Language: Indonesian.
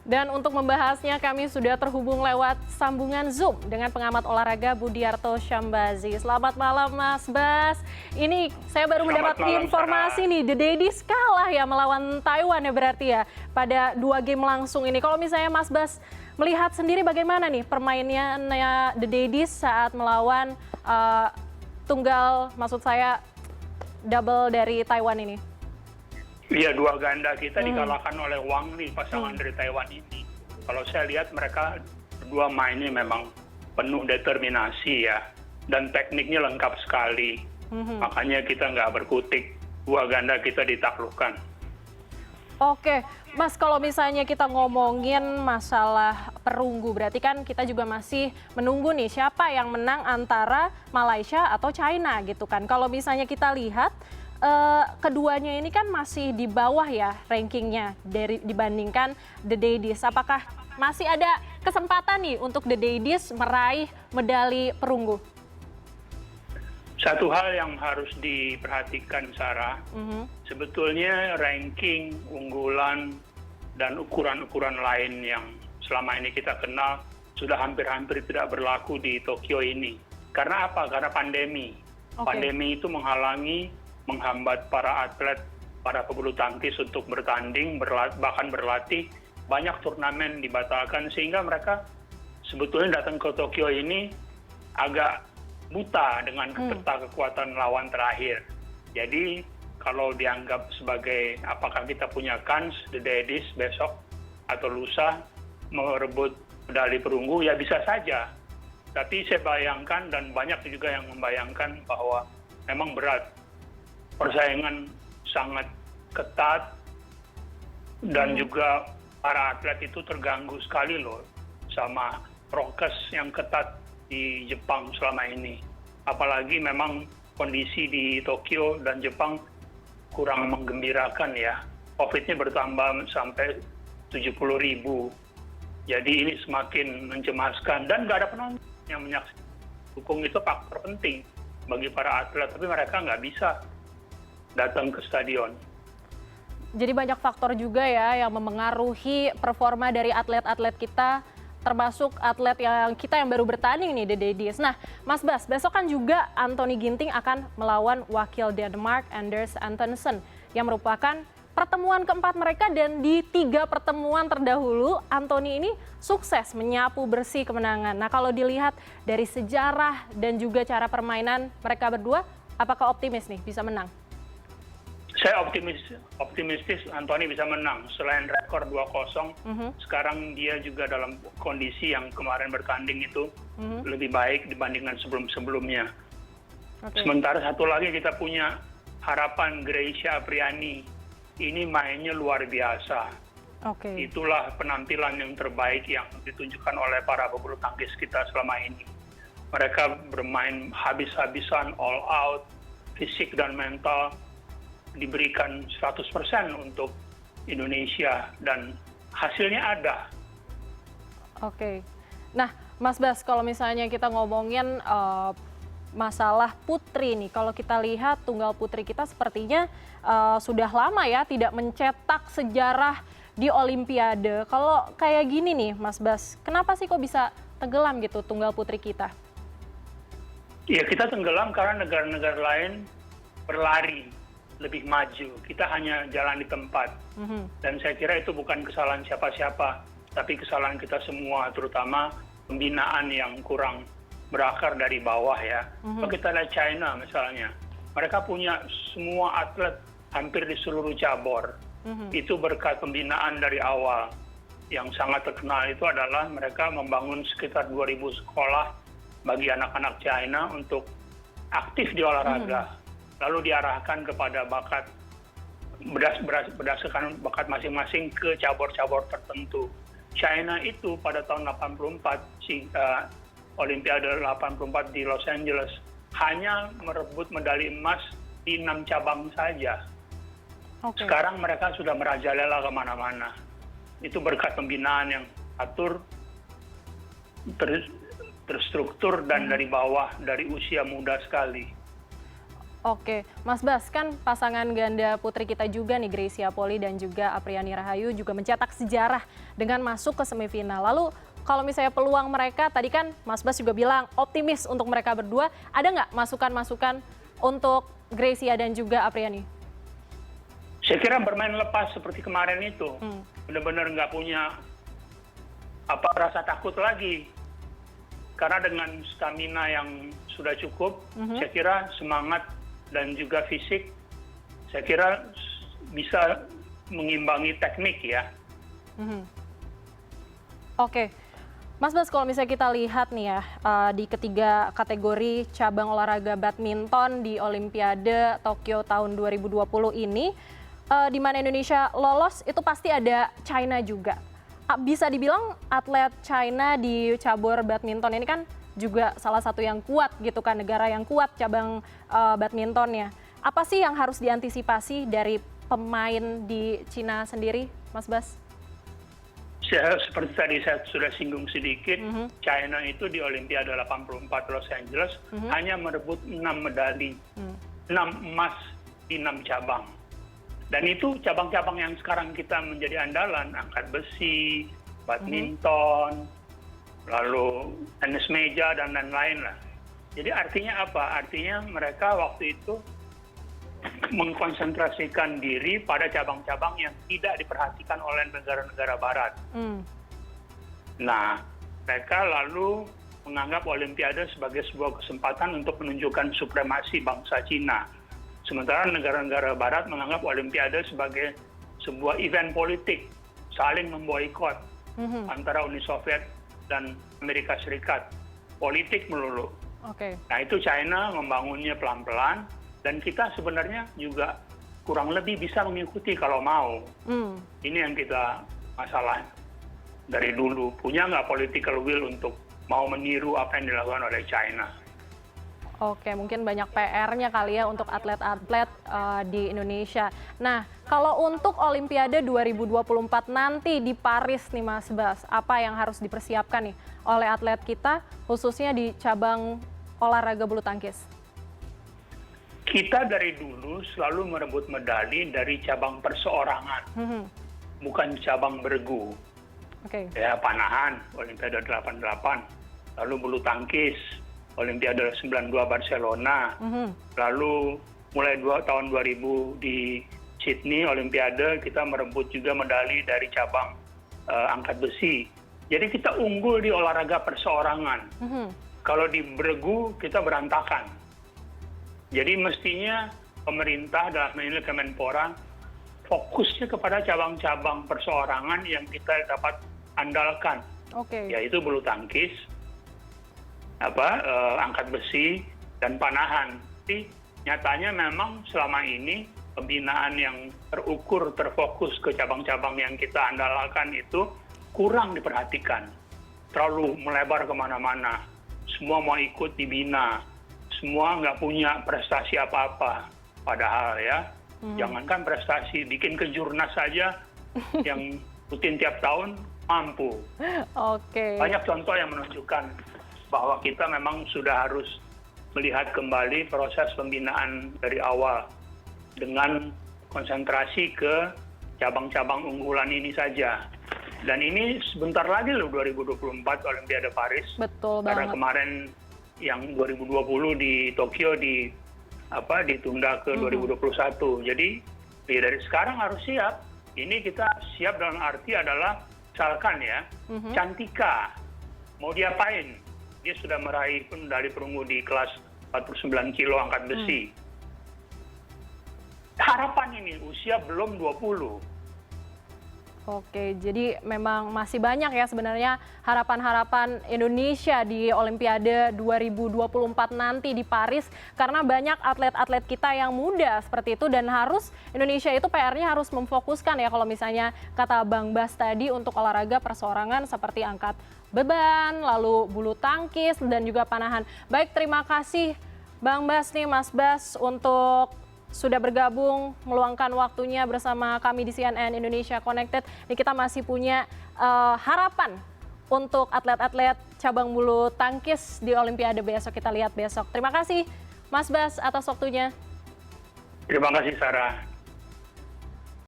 Dan untuk membahasnya kami sudah terhubung lewat sambungan Zoom dengan pengamat olahraga Budiarto Syambazi. Selamat malam Mas Bas. Ini saya baru mendapat informasi nih, The Daddies kalah ya melawan Taiwan ya berarti ya pada 2 game langsung ini. Kalau misalnya Mas Bas melihat sendiri bagaimana nih permainannya The Daddies saat melawan tunggal, maksud saya double dari Taiwan ini? Iya, 2 ganda kita dikalahkan oleh Wang Li, pasangan dari Taiwan ini. Kalau saya lihat mereka berdua mainnya memang penuh determinasi ya, dan tekniknya lengkap sekali. Makanya kita nggak berkutik, 2 ganda kita ditaklukkan. Oke, Mas, kalau misalnya kita ngomongin masalah perunggu, berarti kan kita juga masih menunggu nih siapa yang menang antara Malaysia atau China gitu kan. Kalau misalnya kita lihat keduanya ini kan masih di bawah ya rankingnya dibandingkan The Daddies. Apakah masih ada kesempatan nih untuk The Daddies meraih medali perunggu? Satu hal yang harus diperhatikan, Sarah, sebetulnya ranking unggulan dan ukuran-ukuran lain yang selama ini kita kenal sudah hampir-hampir tidak berlaku di Tokyo ini. Karena apa? Karena pandemi. Pandemi itu menghambat para atlet, para pebulu tangkis untuk bertanding, bahkan berlatih. Banyak turnamen dibatalkan sehingga mereka sebetulnya datang ke Tokyo ini agak buta dengan peta kekuatan lawan terakhir. Jadi kalau dianggap sebagai apakah kita punya kans The Daddies besok atau lusa merebut medali perunggu, ya bisa saja. Tapi saya bayangkan dan banyak juga yang membayangkan bahwa memang berat. Persaingan sangat ketat dan juga para atlet itu terganggu sekali loh sama prokes yang ketat di Jepang selama ini. Apalagi memang kondisi di Tokyo dan Jepang kurang menggembirakan ya. COVID-nya bertambah sampai 70.000. Jadi ini semakin mencemaskan dan nggak ada penonton yang menyaksikan. Dukung itu faktor penting bagi para atlet, tapi mereka nggak bisa datang ke stadion. Jadi banyak faktor juga ya yang memengaruhi performa dari atlet-atlet kita, termasuk atlet yang baru bertanding nih, The Daddies. Nah, Mas Bas, besok kan juga Anthony Ginting akan melawan wakil Denmark Anders Antonsen yang merupakan pertemuan keempat mereka, dan di 3 pertemuan terdahulu Anthony ini sukses menyapu bersih kemenangan. Nah, kalau dilihat dari sejarah dan juga cara permainan mereka berdua, apakah optimis nih bisa menang? Saya optimistis Anthony bisa menang. Selain rekor 2-0, sekarang dia juga dalam kondisi yang kemarin bertanding itu lebih baik dibandingkan sebelum-sebelumnya. Sementara satu lagi kita punya harapan, Greysia Apriani. Ini mainnya luar biasa. Itulah penampilan yang terbaik yang ditunjukkan oleh para pebulu tangkis kita selama ini. Mereka bermain habis-habisan, all out, fisik dan mental diberikan 100% untuk Indonesia dan hasilnya ada. Nah, Mas Bas, kalau misalnya kita ngomongin masalah putri nih, kalau kita lihat tunggal putri kita sepertinya sudah lama ya tidak mencetak sejarah di Olimpiade. Kalau kayak gini nih, Mas Bas, kenapa sih kok bisa tenggelam gitu tunggal putri kita? Ya, kita tenggelam karena negara-negara lain berlari lebih maju, kita hanya jalan di tempat. Dan saya kira itu bukan kesalahan siapa-siapa, tapi kesalahan kita semua, terutama pembinaan yang kurang berakar dari bawah ya. Kalau kita lihat China misalnya, mereka punya semua atlet hampir di seluruh cabur. Itu berkat pembinaan dari awal. Yang sangat terkenal itu adalah mereka membangun sekitar 2.000 sekolah bagi anak-anak China untuk aktif di olahraga. Lalu diarahkan kepada bakat, berdasarkan bakat masing-masing ke cabur-cabur tertentu. China itu pada tahun 84, Olimpiade 84 di Los Angeles, hanya merebut medali emas di 6 cabang saja. Sekarang mereka sudah merajalela kemana-mana. Itu berkat pembinaan yang atur, terstruktur, dan dari bawah, dari usia muda sekali. Oke, Mas Bas, kan pasangan ganda putri kita juga nih, Greysia Poli dan juga Apriani Rahayu juga mencetak sejarah dengan masuk ke semifinal. Lalu kalau misalnya peluang mereka, tadi kan Mas Bas juga bilang optimis untuk mereka berdua, ada nggak masukan-masukan untuk Greysia dan juga Apriani? Saya kira bermain lepas seperti kemarin itu, benar-benar nggak punya rasa takut lagi. Karena dengan stamina yang sudah cukup, saya kira semangat dan juga fisik, saya kira bisa mengimbangi teknik ya. Oke, Mas Bas, kalau misalnya kita lihat nih ya, di ketiga kategori cabang olahraga badminton di Olimpiade Tokyo tahun 2020 ini, di mana Indonesia lolos, itu pasti ada China juga. Bisa dibilang atlet China di cabur badminton ini kan juga salah satu yang kuat gitu kan, negara yang kuat cabang badmintonnya. Apa sih yang harus diantisipasi dari pemain di Cina sendiri, Mas Bas? Seperti tadi saya sudah singgung sedikit, China itu di Olimpiade 84 Los Angeles hanya merebut 6 medali, 6 emas di 6 cabang. Dan itu cabang-cabang yang sekarang kita menjadi andalan, angkat besi, badminton, lalu tenis meja, dan lain-lain lah. Jadi artinya apa? Artinya mereka waktu itu mengkonsentrasikan diri pada cabang-cabang yang tidak diperhatikan oleh negara-negara barat. Nah, mereka lalu menganggap Olimpiade sebagai sebuah kesempatan untuk menunjukkan supremasi bangsa Cina. Sementara negara-negara barat menganggap Olimpiade sebagai sebuah event politik, saling memboikot antara Uni Soviet dan Amerika Serikat. Politik melulu. Nah, itu China membangunnya pelan-pelan, dan kita sebenarnya juga kurang lebih bisa mengikuti kalau mau. Ini yang kita masalah dari dulu. Punya nggak political will untuk mau meniru apa yang dilakukan oleh China? Oke, mungkin banyak PR-nya kali ya untuk atlet-atlet di Indonesia. Nah, kalau untuk Olimpiade 2024 nanti di Paris nih Mas Bas, apa yang harus dipersiapkan nih oleh atlet kita, khususnya di cabang olahraga bulu tangkis? Kita dari dulu selalu merebut medali dari cabang perseorangan, bukan cabang bergu. Ya, panahan, Olimpiade 88, lalu bulu tangkis, Olimpiade 92 Barcelona, lalu mulai tahun 2000 di Sydney Olimpiade kita merebut juga medali dari cabang angkat besi. Jadi kita unggul di olahraga perseorangan. Kalau di bergu kita berantakan. Jadi mestinya pemerintah dalam ini Kemenpora fokusnya kepada cabang-cabang perseorangan yang kita dapat andalkan, yaitu bulu tangkis, angkat besi, dan panahan. Tapi nyatanya memang selama ini pembinaan yang terukur, terfokus ke cabang-cabang yang kita andalkan itu kurang diperhatikan. Terlalu melebar kemana-mana. Semua mau ikut dibina. Semua nggak punya prestasi apa-apa. Padahal ya, jangankan prestasi, bikin kejurnas saja yang rutin tiap tahun mampu. Banyak contoh yang menunjukkan bahwa kita memang sudah harus melihat kembali proses pembinaan dari awal dengan konsentrasi ke cabang-cabang unggulan ini saja. Dan ini sebentar lagi loh 2024 Olimpiade Paris. Betul banget. Karena kemarin yang 2020 di Tokyo ditunda ke 2021. Jadi dari sekarang harus siap. Ini kita siap dalam arti adalah misalkan ya, Cantika mau diapain? Dia sudah meraih medali perunggu di kelas 49 kilo angkat besi. Harapan ini usia belum 20. Jadi memang masih banyak ya sebenarnya harapan-harapan Indonesia di Olimpiade 2024 nanti di Paris, karena banyak atlet-atlet kita yang muda seperti itu, dan Indonesia itu PR-nya harus memfokuskan ya, kalau misalnya kata Bang Bas tadi, untuk olahraga perseorangan seperti angkat beban, lalu bulu tangkis, dan juga panahan. Baik, terima kasih Bang Bas nih, Mas Bas, untuk sudah bergabung, meluangkan waktunya bersama kami di CNN Indonesia Connected. Ini kita masih punya harapan untuk atlet-atlet cabang bulu tangkis di Olimpiade besok. Kita lihat besok. Terima kasih Mas Bas atas waktunya. Terima kasih Sarah.